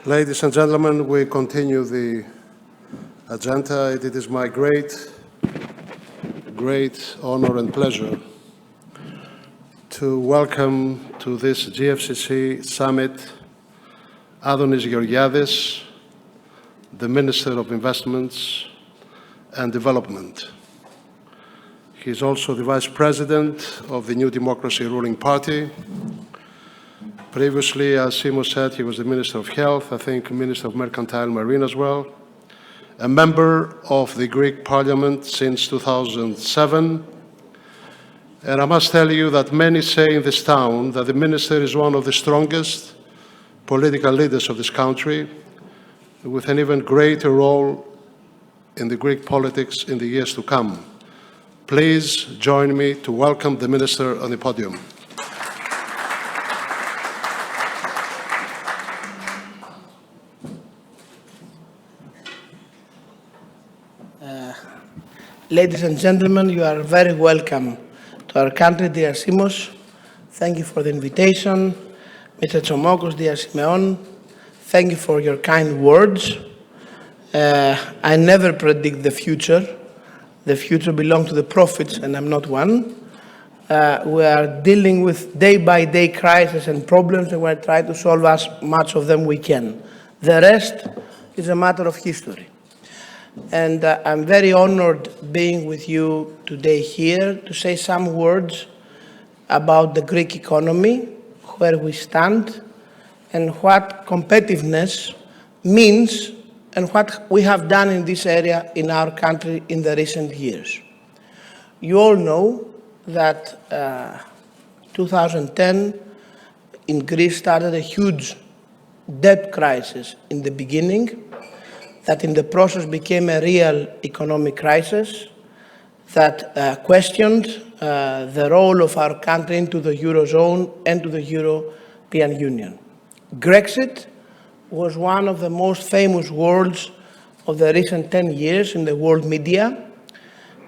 Ladies and gentlemen, we continue the agenda. It is my great honor and pleasure to welcome to this GFCC summit Άδωνις Γεωργιάδης, the Minister of Investments and Development. He is also the Vice President of the New Democracy ruling party. Previously, as Simos said, he was the Minister of Health, I think Minister of Mercantile Marine as well, a member of the Greek Parliament since 2007. And I must tell you that many say in this town that the Minister is one of the strongest political leaders of this country, with an even greater role in the Greek politics in the years to come. Please join me to welcome the Minister on the podium. Ladies and gentlemen, you are very welcome to our country, dear Simos. Thank you for the invitation. Mr. Tsomokos, dear Simeon, thank you for your kind words. I never predict the future. The future belongs to the prophets, and I'm not one. We are dealing with day-by-day crises and problems, and we're trying to solve as much of them we can. The rest is a matter of history. And I'm very honored being with you today here to say some words about the Greek economy, where we stand, and what competitiveness means, and what we have done in this area in our country in the recent years. You all know that 2010 in Greece started a huge debt crisis in the beginning, that in the process became a real economic crisis, that questioned the role of our country into the Eurozone and to the European Union. Brexit was one of the most famous words of the recent 10 years in the world media.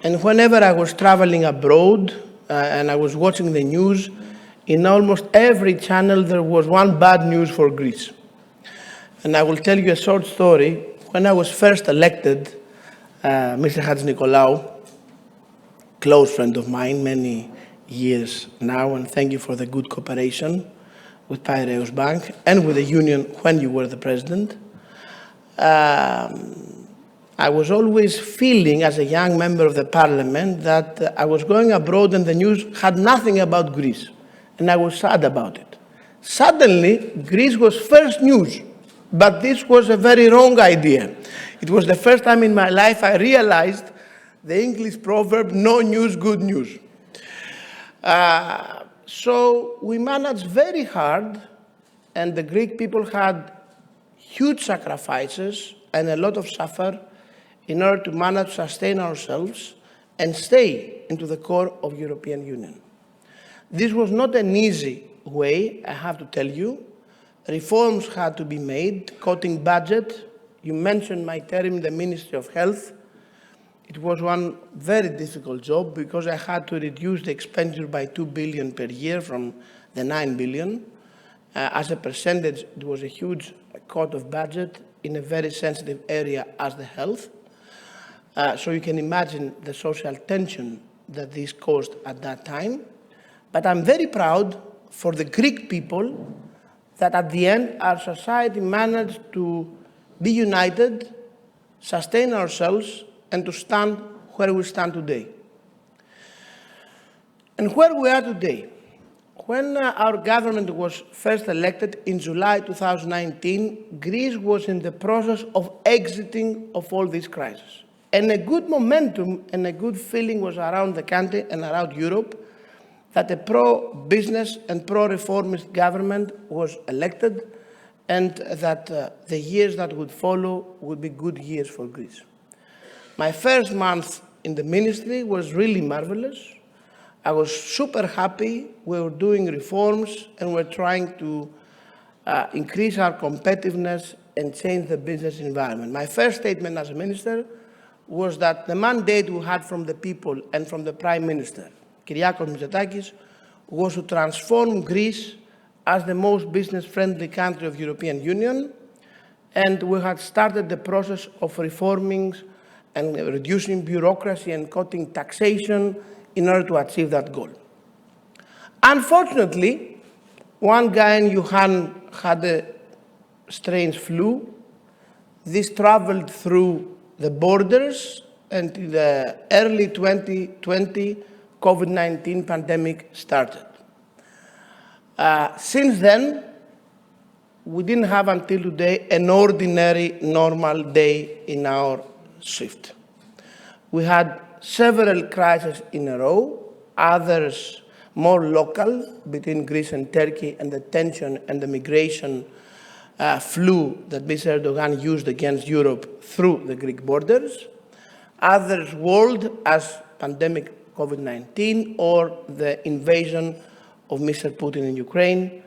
And whenever I was traveling abroad and I was watching the news, in almost every channel there was one bad news for Greece. And I will tell you a short story. When I was first elected, Mr. Hadjinikolaou, close friend of mine, many years now, and thank you for the good cooperation with Piraeus Bank and with the union when you were the president. I was always feeling as a young member of the parliament that I was going abroad and the news had nothing about Greece, and I was sad about it. Suddenly, Greece was first news. But this was a very wrong idea. It was the first time in my life I realized the English proverb, no news, good news. So we managed very hard, and the Greek people had huge sacrifices and a lot of suffer in order to manage to sustain ourselves and stay into the core of European Union. This was not an easy way, I have to tell you. Reforms had to be made, cutting budget. You mentioned my term in the Ministry of Health. It was one very difficult job because I had to reduce the expenditure by 2 billion per year from the 9 billion. As a percentage, it was a huge cut of budget in a very sensitive area as the health. So you can imagine the social tension that this caused at that time. But I'm very proud for the Greek people that at the end our society managed to be united, sustain ourselves, and to stand where we stand today. And where we are today, when our government was first elected in July 2019, Greece was in the process of exiting of all these crises. And a good momentum and a good feeling was around the country and around Europe that a pro-business and pro-reformist government was elected, and that the years that would follow would be good years for Greece. My first month in the ministry was really marvelous. I was super happy. We were doing reforms and we're trying to increase our competitiveness and change the business environment. My first statement as a minister was that the mandate we had from the people and from the Prime Minister, Kyriakos Mitsotakis, was to transform Greece as the most business-friendly country of the European Union, and we had started the process of reforming and reducing bureaucracy and cutting taxation in order to achieve that goal. Unfortunately, one guy in Wuhan had a strange flu. This traveled through the borders, and in the early 2020, COVID-19 pandemic started. Since then, we didn't have until today an ordinary, normal day in our shift. We had several crises in a row, others more local between Greece and Turkey, and the tension and the migration flu that Mr. Erdogan used against Europe through the Greek borders. Others world as pandemic COVID-19 or the invasion of Mr. Putin in Ukraine,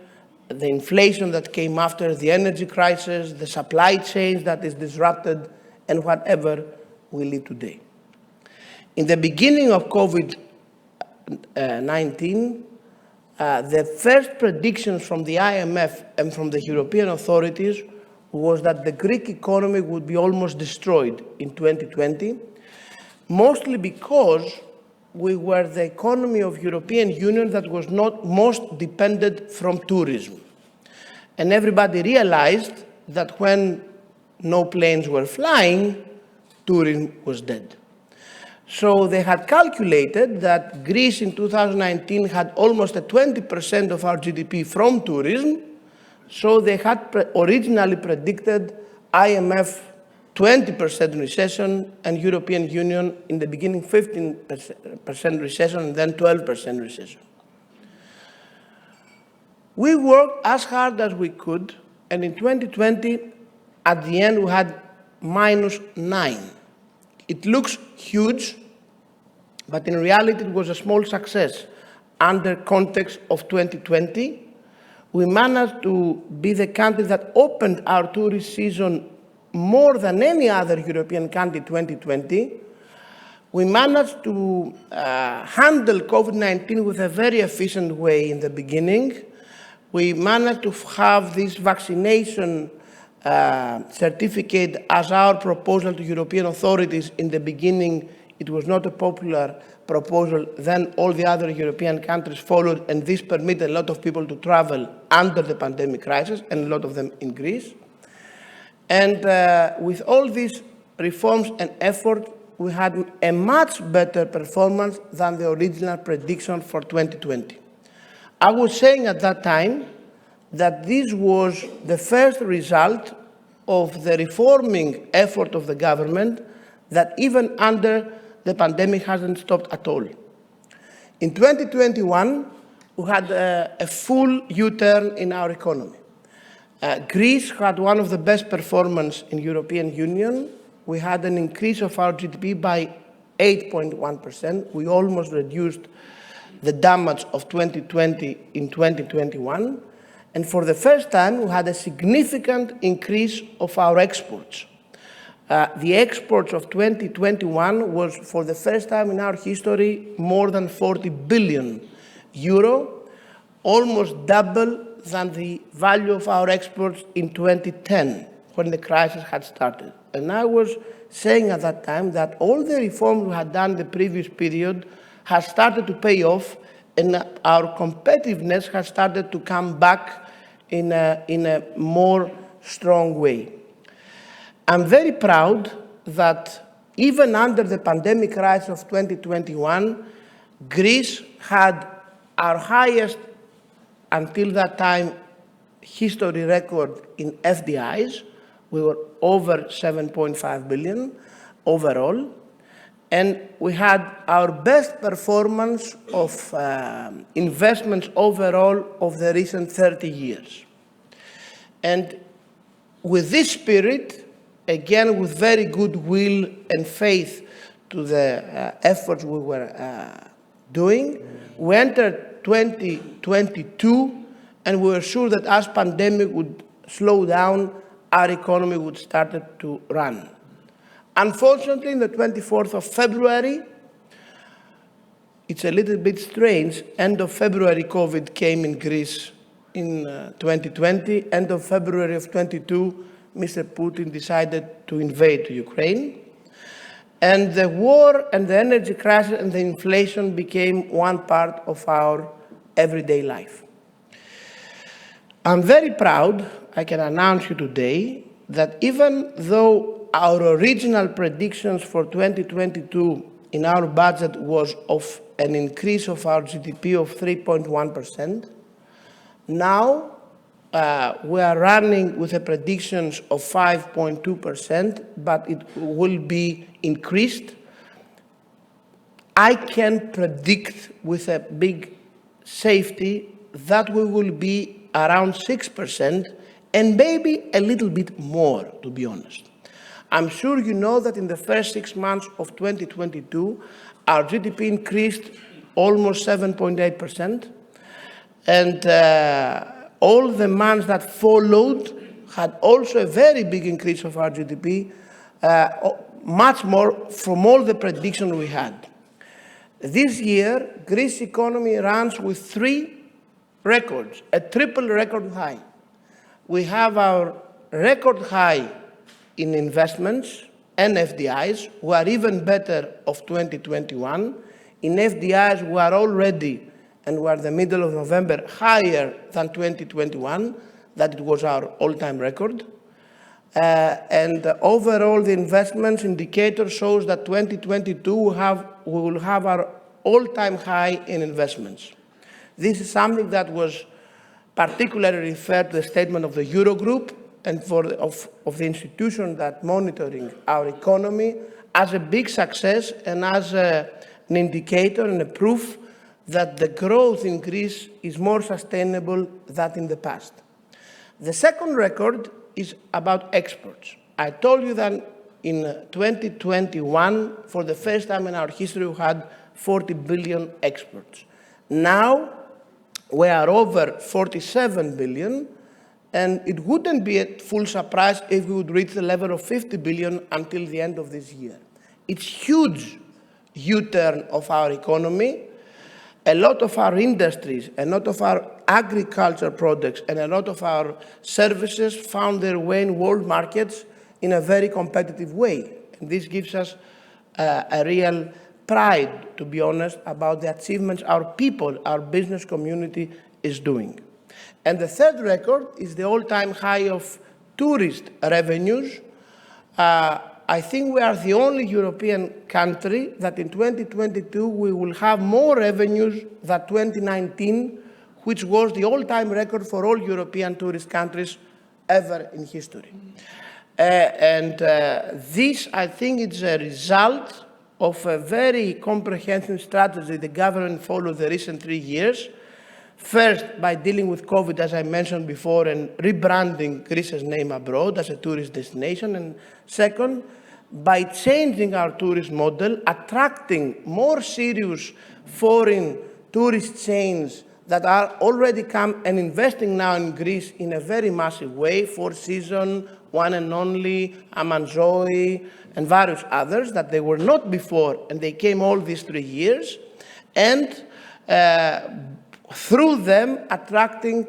the inflation that came after, the energy crisis, the supply chains that is disrupted, and whatever we live today. In the beginning of COVID-19, the first predictions from the IMF and from the European authorities was that the Greek economy would be almost destroyed in 2020, mostly because we were the economy of European Union that was not most dependent from tourism. And everybody realized that when no planes were flying, tourism was dead. So they had calculated that Greece in 2019 had almost a 20% of our GDP from tourism. So they had originally predicted IMF 20% recession and European Union in the beginning 15% recession and then 12% recession. We worked as hard as we could, and in 2020, at the end, we had -9. It looks huge, but in reality, it was a small success under context of 2020. We managed to be the country that opened our tourist season more than any other European country 2020. We managed to handle COVID-19 with a very efficient way in the beginning. We managed to have this vaccination certificate as our proposal to European authorities. In the beginning, it was not a popular proposal. Then all the other European countries followed, and this permitted a lot of people to travel under the pandemic crisis, and a lot of them in Greece. And with all these reforms and effort, we had a much better performance than the original prediction for 2020. I was saying at that time that this was the first result of the reforming effort of the government that even under the pandemic hasn't stopped at all. In 2021, we had a full U-turn in our economy. Greece had one of the best performances in European Union. We had an increase of our GDP by 8.1%. We almost reduced the damage of 2020 in 2021. And for the first time, we had a significant increase of our exports. The exports of 2021 was, for the first time in our history, more than 40 billion euro, almost double than the value of our exports in 2010, when the crisis had started. And I was saying at that time that all the reforms we had done in the previous period has started to pay off, and our competitiveness has started to come back in a more strong way. I'm very proud that even under the pandemic crisis of 2021, Greece had our highest, until that time, history record in FDIs. We were over 7.5 billion overall. And we had our best performance of investments overall of the recent 30 years. And with this spirit, again, with very good will and faith to the efforts we were doing, we entered 2022, and we were sure that as pandemic would slow down, our economy would start to run. Unfortunately, on the 24th of February, it's a little bit strange. End of February, COVID came in Greece in 2020. End of February of 22, Mr. Putin decided to invade Ukraine. And the war and the energy crisis and the inflation became one part of our everyday life. I'm very proud, I can announce you today, that even though our original predictions for 2022 in our budget was of an increase of our GDP of 3.1%, now we are running with a predictions of 5.2%, but it will be increased. I can predict with a big safety that we will be around 6% and maybe a little bit more, to be honest. I'm sure you know that in the first 6 months of 2022, our GDP increased almost 7.8%, and all the months that followed had also a very big increase of our GDP, much more from all the predictions we had. This year, Greece's economy runs with 3 records, a triple record high. We have our record high in investments and FDIs, who are even better of 2021. In FDIs, we are already, and we are in the middle of November, higher than 2021, that it was our all-time record. And overall, the investments indicator shows that 2022 we will have our all-time high in investments. This is something that was particularly referred to the statement of the Eurogroup and of the institution that monitoring our economy as a big success and as an indicator and a proof that the growth in Greece is more sustainable than in the past. The second record is about exports. I told you that in 2021, for the first time in our history, we had 40 billion exports. Now, we are over 47 billion, and it wouldn't be a full surprise if we would reach the level of 50 billion until the end of this year. It's huge U-turn of our economy. A lot of our industries, a lot of our agriculture products, and a lot of our services found their way in world markets in a very competitive way. And this gives us a real pride, to be honest, about the achievements our people, our business community is doing. And the third record is the all-time high of tourist revenues. I think we are the only European country that in 2022 we will have more revenues than 2019, which was the all-time record for all European tourist countries ever in history. This, I think, is a result of a very comprehensive strategy the government followed the recent 3 years. First, by dealing with COVID, as I mentioned before, and rebranding Greece's name abroad as a tourist destination. And second, by changing our tourist model, attracting more serious foreign tourist chains that are already come and investing now in Greece in a very massive way, Four Seasons, One and Only, Amanzoe, and various others that they were not before, and they came all these 3 years, and through them attracting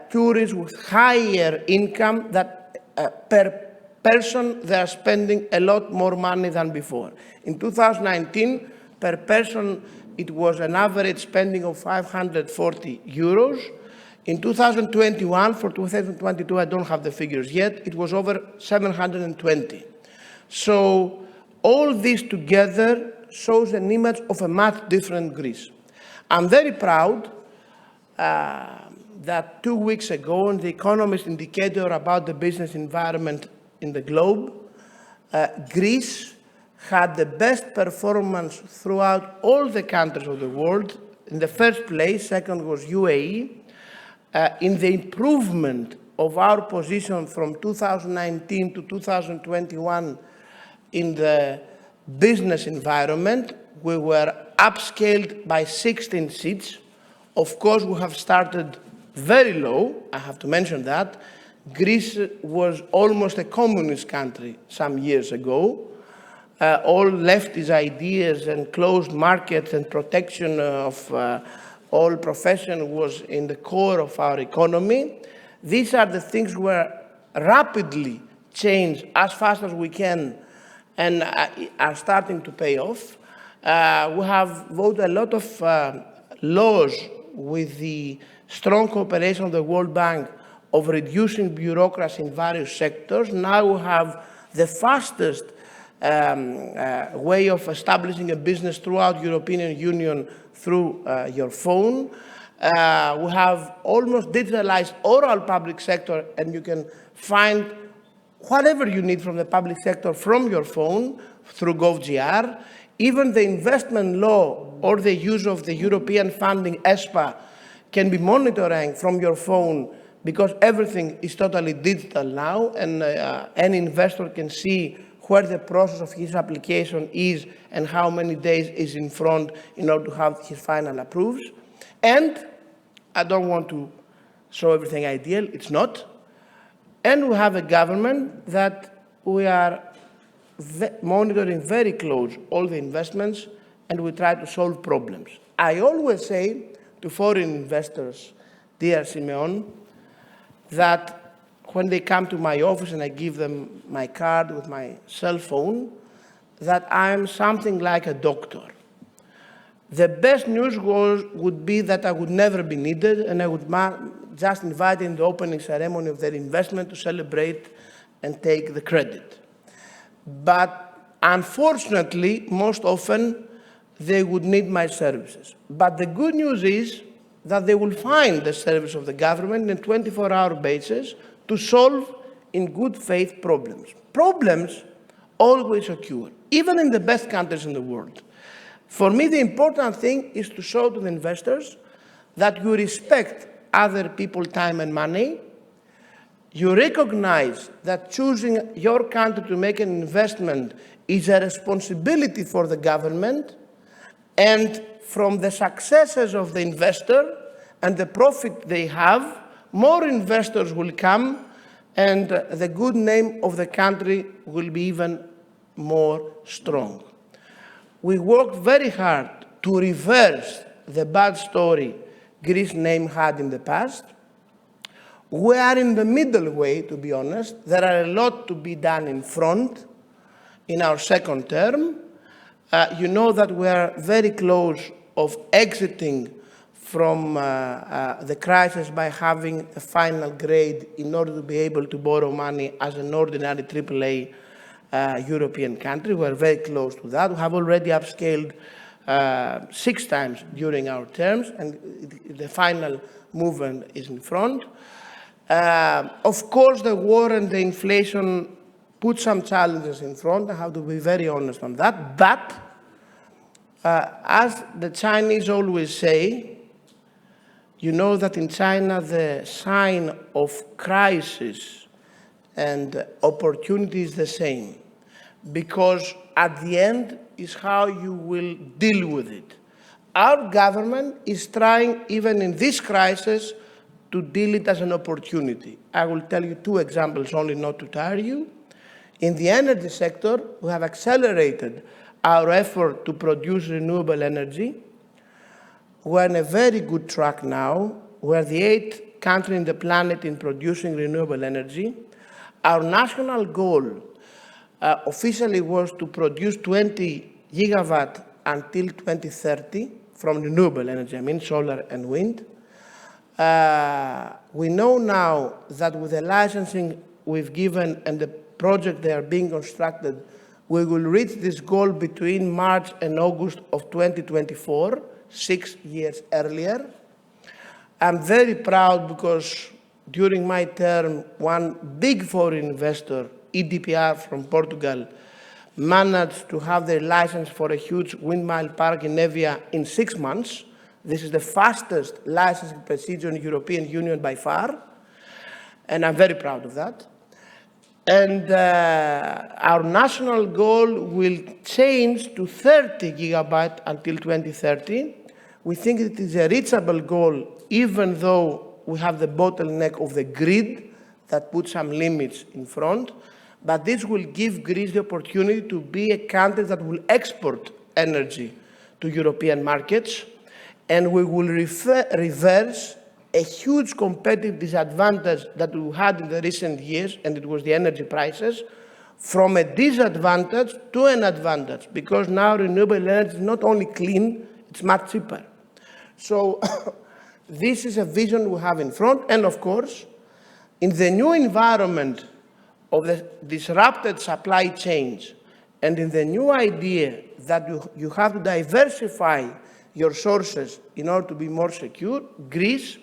tourists with higher income that per person they are spending a lot more money than before. In 2019, per person it was an average spending of 540 euros. In 2021, for 2022, I don't have the figures yet, it was over 720. So all this together shows an image of a much different Greece. I'm very proud that 2 weeks ago, in the Economist indicator about the business environment in the globe, Greece had the best performance throughout all the countries of the world. In the first place, second was UAE, in the improvement of our position from 2019 to 2021 in the business environment. We were upscaled by 16 seats. Of course, we have started very low, I have to mention that. Greece was almost a communist country some years ago. all leftist ideas and closed markets and protection of all profession was in the core of our economy. These are the things where rapidly change as fast as we can and are starting to pay off. We have voted a lot of laws with the strong cooperation of the World Bank of reducing bureaucracy in various sectors. Now we have the fastest way of establishing a business throughout European Union through your phone. We have almost digitalized oral public sector, and you can find whatever you need from the public sector from your phone through GovGR. Even the investment law or the use of the European funding, ESPA, can be monitoring from your phone because everything is totally digital now, and any investor can see where the process of his application is and how many days is in front in order to have his final approved. And I don't want to show everything ideal, it's not. And we have a government that we are monitoring very close all the investments, and we try to solve problems. I always say to foreign investors, dear Simeon, that when they come to my office and I give them my card with my cell phone, that I'm something like a doctor. The best news would be that I would never be needed, and I would just invite in the opening ceremony of their investment to celebrate and take the credit. But unfortunately, most often, they would need my services. But the good news is that they will find the service of the government on a 24-hour basis to solve in good faith problems. Problems always occur, even in the best countries in the world. For me, the important thing is to show to the investors that you respect other people's time and money. You recognize that choosing your country to make an investment is a responsibility for the government, and from the successes of the investor and the profit they have, more investors will come, and the good name of the country will be even more strong. We worked very hard to reverse the bad story Greece name had in the past. We are in the middle way, to be honest. There are a lot to be done in front in our second term. You know that we are very close of exiting from the crisis by having a final grade in order to be able to borrow money as an ordinary AAA European country. We are very close to that. We have already upscaled 6 times during our terms, and the final movement is in front. Of course, the war and the inflation put some challenges in front. I have to be very honest on that. But as the Chinese always say, you know that in China the sign of crisis and opportunity is the same, because at the end is how you will deal with it. Our government is trying, even in this crisis, to deal it as an opportunity. I will tell you 2 examples only, not to tire you. In the energy sector, we have accelerated our effort to produce renewable energy. We're on a very good track now. We're the 8th country in the planet in producing renewable energy. Our national goal officially was to produce 20 gigawatt until 2030 from renewable energy, I mean solar and wind. We know now that with the licensing we've given and the project they are being constructed, we will reach this goal between March and August of 2024, 6 years earlier. I'm very proud because during my term, one big foreign investor, EDPR from Portugal, managed to have their license for a huge windmill park in Evia in 6 months. This is the fastest licensing procedure in the European Union by far, and I'm very proud of that. And our national goal will change to 30 gigabyte until 2030. We think it is a reachable goal, even though we have the bottleneck of the grid that puts some limits in front. but this will give Greece the opportunity to be a country that will export energy to European markets, and we will reverse a huge competitive disadvantage that we had in the recent years, and it was the energy prices, from a disadvantage to an advantage, because now renewable energy is not only clean, it's much cheaper. So this is a vision we have in front, and of course, in the new environment of the disrupted supply chains, and in the new idea that you have to diversify your sources in order to be more secure, Greece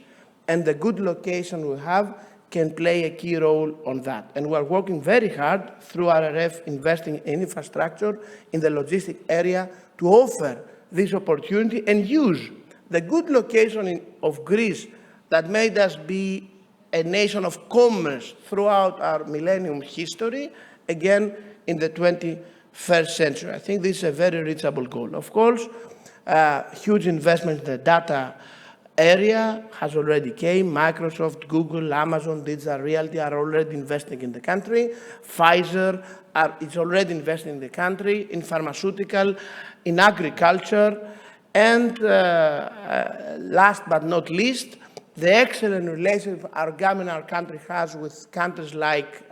and the good location we have can play a key role on that. And we are working very hard through RRF, investing in infrastructure in the logistic area to offer this opportunity and use the good location of Greece that made us be a nation of commerce throughout our millennium history, again in the 21st century. I think this is a very reachable goal. Of course, huge investment in the data area has already came. Microsoft, Google, Amazon, Digital Realty are already investing in the country. Pfizer is already investing in the country, in pharmaceutical, in agriculture, and last but not least, the excellent relationship our government, our country has with countries like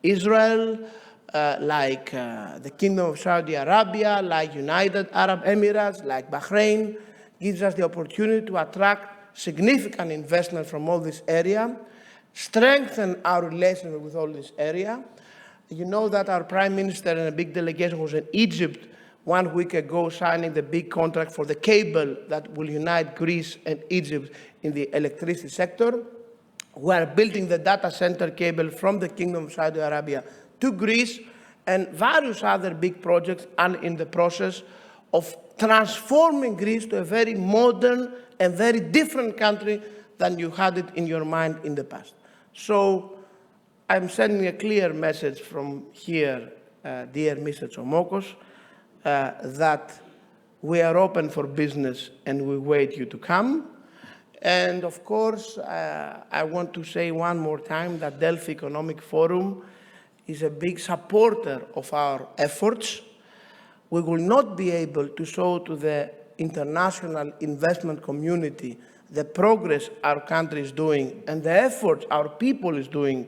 Israel, like the Kingdom of Saudi Arabia, like United Arab Emirates, like Bahrain, gives us the opportunity to attract significant investment from all this area, strengthen our relationship with all this area. You know that our Prime Minister and a big delegation was in Egypt 1 week ago signing the big contract for the cable that will unite Greece and Egypt in the electricity sector. We are building the data center cable from the Kingdom of Saudi Arabia to Greece, and various other big projects are in the process of transforming Greece to a very modern and very different country than you had it in your mind in the past. So I'm sending a clear message from here, dear Mr. Tsomokos, that we are open for business and we wait you to come. And of course, I want to say one more time that Delphi Economic Forum is a big supporter of our efforts. We will not be able to show to the international investment community the progress our country is doing and the efforts our people is doing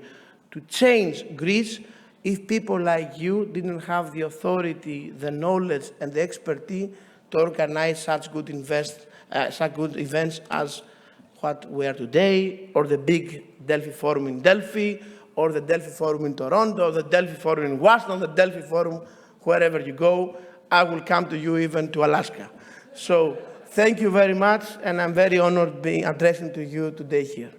to change Greece if people like you didn't have the authority, the knowledge, and the expertise to organize such good events as what we are today, or the big Delphi Forum in Delphi, or the Delphi Forum in Toronto, or the Delphi Forum in Washington, the Delphi Forum wherever you go. I will come to you even to Alaska. So thank you very much, and I'm very honored being addressing to you today here.